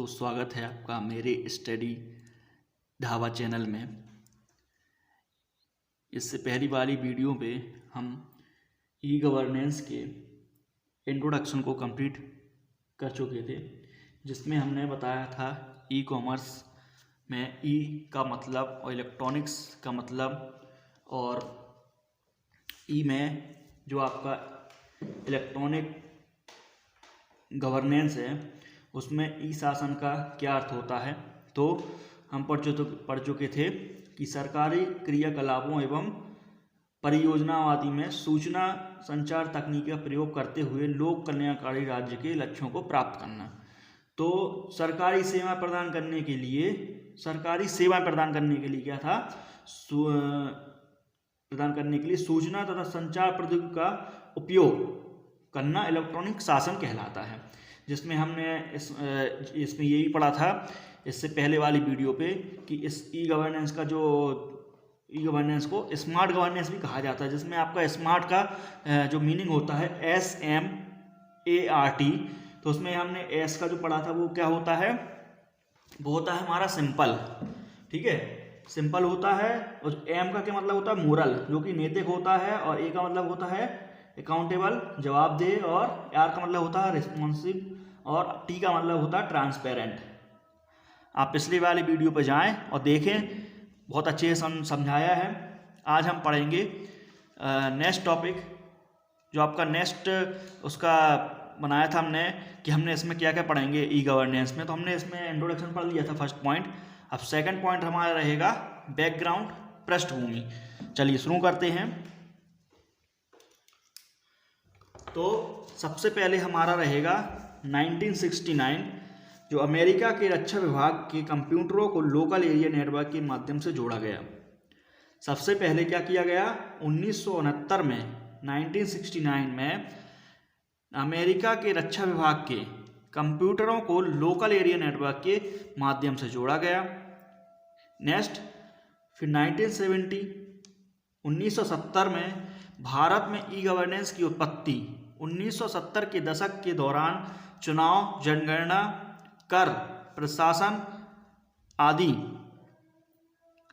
दोस्तों, स्वागत है आपका मेरे स्टडी ढाबा चैनल में। इससे पहली वाली वीडियो पे हम ई गवर्नेंस के इंट्रोडक्शन को कंप्लीट कर चुके थे, जिसमें हमने बताया था ई कॉमर्स में ई का मतलब और इलेक्ट्रॉनिक्स का मतलब, और ई में जो आपका इलेक्ट्रॉनिक गवर्नेंस है उसमें ई शासन का क्या अर्थ होता है। तो हम पढ़ चुके थे कि सरकारी क्रियाकलापों एवं परियोजना आदि में सूचना संचार तकनीक का प्रयोग करते हुए लोक कल्याणकारी राज्य के लक्ष्यों को प्राप्त करना। तो सरकारी सेवाएं प्रदान करने के लिए क्या था, प्रदान करने के लिए सूचना तथा संचार प्रौद्योगिकी का उपयोग करना इलेक्ट्रॉनिक शासन कहलाता है, जिसमें हमने इसमें यही पढ़ा था इससे पहले वाली वीडियो पे कि इस ई गवर्नेंस को स्मार्ट गवर्नेंस भी कहा जाता है, जिसमें आपका स्मार्ट का जो मीनिंग होता है SMART। तो उसमें हमने एस का जो पढ़ा था वो क्या होता है, वो होता है हमारा सिंपल, ठीक है, सिंपल होता है। और एम का क्या मतलब होता है, मोरल, जो कि नैतिक होता है। और ए का मतलब होता है अकाउंटेबल, जवाबदेह। और आर का मतलब होता है रिस्पॉन्सिव। और टी का मतलब होता है ट्रांसपेरेंट। आप पिछली वाली वीडियो पर जाएं और देखें, बहुत अच्छे से समझाया है। आज हम पढ़ेंगे नेक्स्ट टॉपिक, जो आपका नेक्स्ट उसका बनाया था हमने कि हमने इसमें क्या क्या पढ़ेंगे ई गवर्नेंस में। तो हमने इसमें इंट्रोडक्शन पढ़ लिया था, फर्स्ट पॉइंट। अब सेकंड पॉइंट हमारा रहेगा बैकग्राउंड, पृष्ठभूमि। चलिए शुरू करते हैं। तो सबसे पहले हमारा रहेगा 1969, जो अमेरिका के रक्षा विभाग के कंप्यूटरों को लोकल एरिया नेटवर्क के माध्यम से जोड़ा गया। सबसे पहले क्या किया गया, 1969 में 1969 में अमेरिका के रक्षा विभाग के कंप्यूटरों को लोकल एरिया नेटवर्क के माध्यम से जोड़ा गया। नेक्स्ट फिर 1970 में भारत में ई गवर्नेंस की उत्पत्ति। 1970 के दशक के दौरान चुनाव, जनगणना, कर, प्रशासन आदि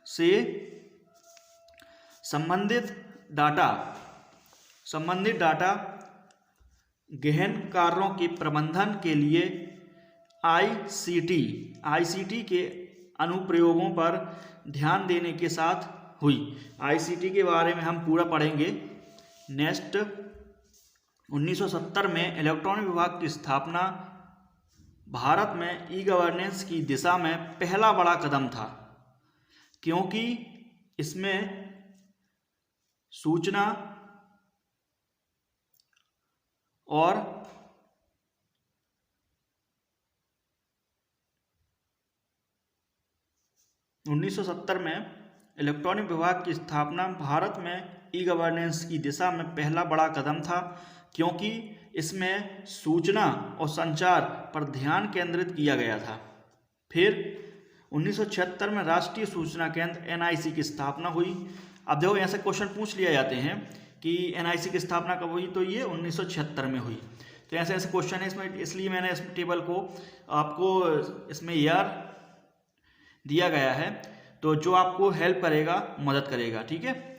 से संबंधित डाटा गहन कार्यों के प्रबंधन के लिए आईसीटी के अनुप्रयोगों पर ध्यान देने के साथ हुई। आईसीटी के बारे में हम पूरा पढ़ेंगे। नेक्स्ट 1970 में इलेक्ट्रॉनिक विभाग की स्थापना भारत में ई गवर्नेंस की दिशा में पहला बड़ा कदम था, क्योंकि इसमें सूचना और उन्नीस सौ 1970 में इलेक्ट्रॉनिक विभाग की स्थापना भारत में ई गवर्नेंस की दिशा में पहला बड़ा कदम था, क्योंकि इसमें सूचना और संचार पर ध्यान केंद्रित किया गया था। फिर 1976 में राष्ट्रीय सूचना केंद्र NIC की स्थापना हुई। अब देखो, ऐसे क्वेश्चन पूछ लिए जाते हैं कि NIC की स्थापना कब हुई, तो ये 1976 में हुई। तो ऐसे क्वेश्चन है इसमें, इसलिए मैंने इस टेबल को आपको इसमें ईयर दिया गया है, तो जो आपको हेल्प करेगा, मदद करेगा, ठीक है।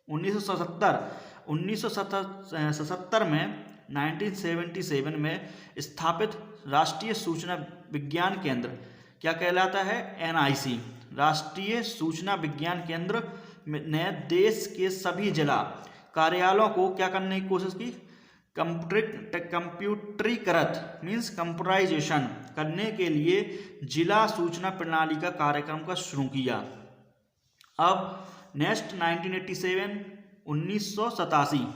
1977 में 1977 में स्थापित राष्ट्रीय सूचना विज्ञान केंद्र क्या कहलाता है, NIC। राष्ट्रीय सूचना विज्ञान केंद्र ने देश के सभी जिला कार्यालयों को क्या करने की कोशिश की, कंप्यूटरीकृत मीन्स कंप्यूटराइजेशन करने के लिए जिला सूचना प्रणाली का कार्यक्रम का शुरू किया। अब नेक्स्ट 1987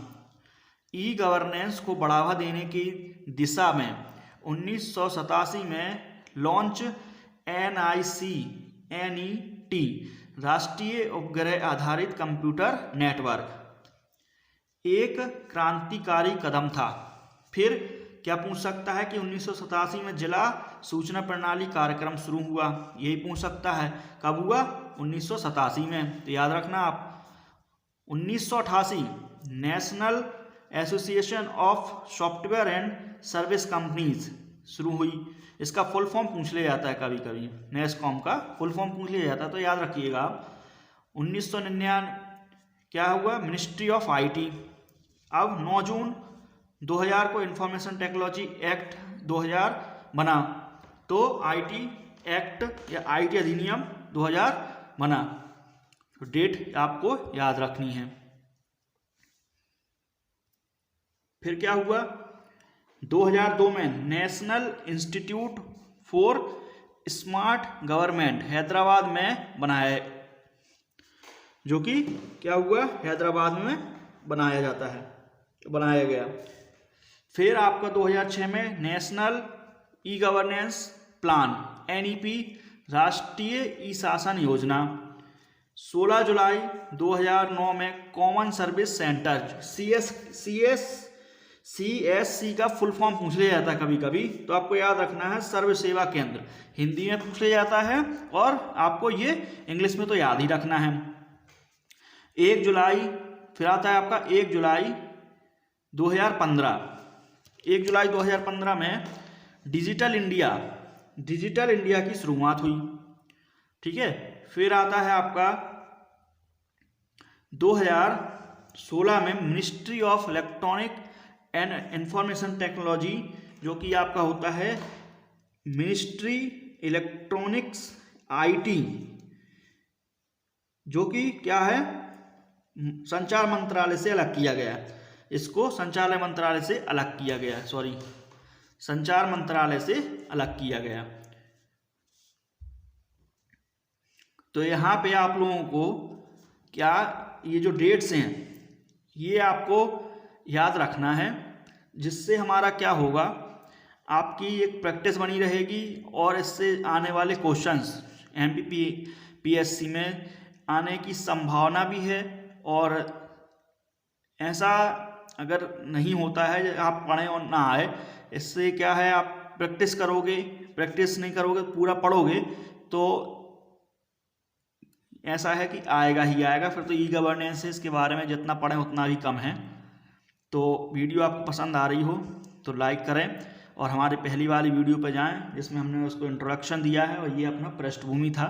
ई गवर्नेंस को बढ़ावा देने की दिशा में 1987 में लॉन्च NICNET राष्ट्रीय उपग्रह आधारित कंप्यूटर नेटवर्क एक क्रांतिकारी कदम था। फिर क्या पूछ सकता है कि 1987 में जिला सूचना प्रणाली कार्यक्रम शुरू हुआ, यही पूछ सकता है। कब हुआ, 1987 में। तो याद रखना आप। 1988 national association of software and service companies शुरू हुई। इसका फुल फॉर्म पूछ लिया जाता है कभी कभी, नेस्कॉम का फुल फॉर्म पूछ लिया जाता है, तो याद रखिएगा आप। 1999 क्या हुआ, मिनिस्ट्री ऑफ आईटी। अब 9 जून 2000 को इंफॉर्मेशन टेक्नोलॉजी एक्ट 2000 बना, तो आईटी एक्ट या आईटी अधिनियम 2000 बना। तो डेट आपको याद रखनी है। फिर क्या हुआ, 2002 में national institute for smart government Hyderabad में बनाया, जो कि क्या हुआ, हैदराबाद में बनाया जाता है, बनाया गया। फिर आपका 2006 में national e governance plan NEP राष्ट्रीय ई शासन योजना। 16 जुलाई 2009 में कॉमन सर्विस सेंटर CSC का फुल फॉर्म पूछ लिया जाता है कभी कभी, तो आपको याद रखना है सर्व सेवा केंद्र, हिंदी में पूछ लिया जाता है और आपको ये इंग्लिश में तो याद ही रखना है। 1 जुलाई, फिर आता है आपका 1 जुलाई 2015। 1 जुलाई 2015 में डिजिटल इंडिया की शुरुआत हुई, ठीक है। फिर आता है आपका 2016 में ministry of electronic and information technology, जो कि आपका होता है मिनिस्ट्री इलेक्ट्रॉनिक्स IT, जो कि क्या है, संचार मंत्रालय से अलग किया गया है। इसको संचार मंत्रालय से अलग किया गया है, संचार मंत्रालय से अलग किया गया। तो यहाँ पे आप लोगों को क्या, ये जो डेट्स हैं ये आपको याद रखना है, जिससे हमारा क्या होगा, आपकी एक प्रैक्टिस बनी रहेगी और इससे आने वाले क्वेश्चंस MPPSC में आने की संभावना भी है। और ऐसा अगर नहीं होता है, आप पढ़ें और ना आए, इससे क्या है, आप प्रैक्टिस करोगे, प्रैक्टिस नहीं करोगे, पूरा पढ़ोगे तो ऐसा है कि आएगा ही आएगा। फिर तो ई गवर्नेंस, इसके बारे में जितना पढ़ें उतना भी कम है। तो वीडियो आपको पसंद आ रही हो तो लाइक करें और हमारे पहली वाली वीडियो पर जाएं, जिसमें हमने उसको इंट्रोडक्शन दिया है और ये अपना पृष्ठभूमि था।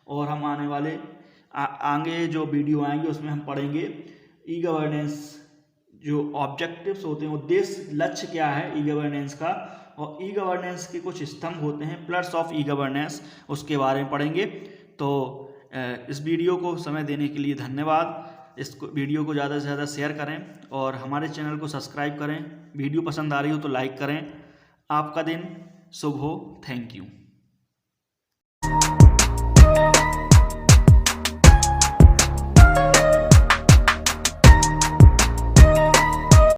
और हम आने वाले आगे जो वीडियो आएंगे उसमें हम पढ़ेंगे ई गवर्नेंस, जो ऑब्जेक्टिव्स होते हैं, उद्देश्य लक्ष्य क्या है ई गवर्नेंस का, और ई गवर्नेंस के कुछ स्तंभ होते हैं, पिलर्स ऑफ ई गवर्नेंस, उसके बारे में पढ़ेंगे। तो इस वीडियो को समय देने के लिए धन्यवाद। इस वीडियो को ज़्यादा से ज़्यादा शेयर करें और हमारे चैनल को सब्सक्राइब करें। वीडियो पसंद आ रही हो तो लाइक करें। आपका दिन शुभ हो। Thank you.